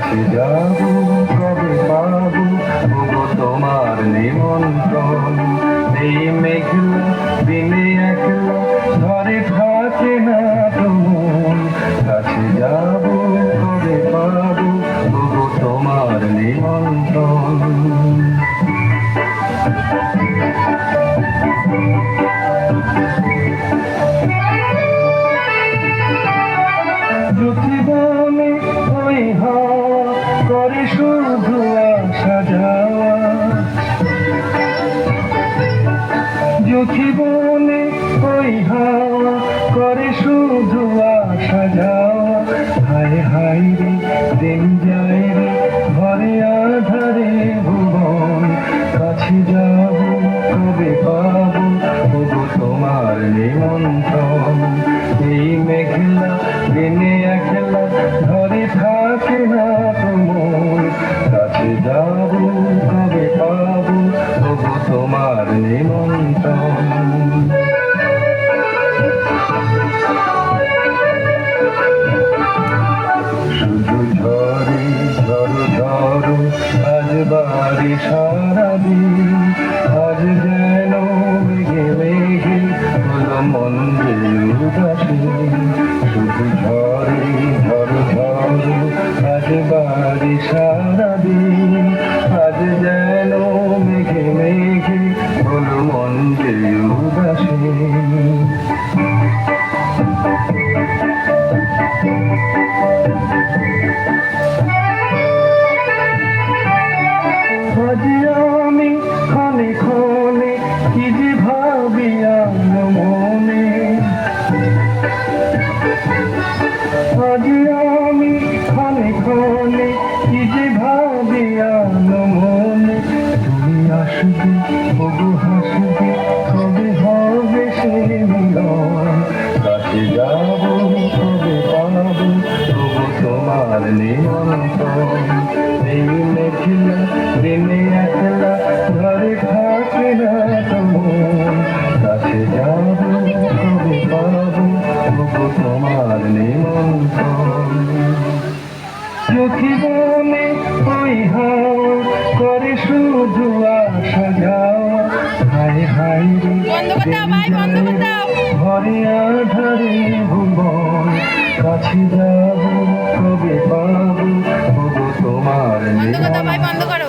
কাছে যাব কবে পাবো ওগো তোমার নিমন্ত্রণ। এই মেঘলা দিনে একলা ঘরে থাকে না তো মন। কাছে যাব কবে পাবো ওগো তোমার নিমন্ত্রণ। জীবনে ওই হাওয়া করে শুধু আসা যাওয়া। জীবনে ওই হাওয়া করে শুধু আসা যাওয়া। হায় হায় রে দিন যায় রে ঘরে আধারে ভুবন। কাছে যাব কবে পাবো ওগো তোমার নিমন্ত্রণ। এই মেঘলা দিনে একলা ঘরে থাকে না তো মন। কাছে যাব কবে পাবো ওগো তোমার নিমন্ত্রণ। শুধু ঝরে ঝড় ঝড় আজ বাড়ি সারাদিন। আজ যেন মেঘে মেঘে হলো মন যে উদাসী। শুধু ঝরে ঝড় ঝড় আজ বাড়ি সারাদিন। আজ যেন মেঘে মেঘে হলো মন যে উদাসী। আজ আমি ক্ষণে ক্ষণে কি যে ভাবি মনে। আজ আমি ক্ষণে ক্ষণে কি যে ভাবি মনে। তুমি আসবে ওগো হাসবে কবে হবে সে মিলন। কাছে যাব কবে পাবো ওগো তোমার নিমন্ত্রণ। এই মেঘলা দিনে একলা ঘরে থাকে না তো মন। কাছে যাব কবে পাবো ওগো তোমার নিমন্ত্রণ। জীবনে ওই হাওয়া করে শুধু আসা যাওয়া। হায় হায় রে ঘরে আধারে ভুবন। কাছে যাব কবে পাবো ওগো তোমার নিমন্ত্রণ।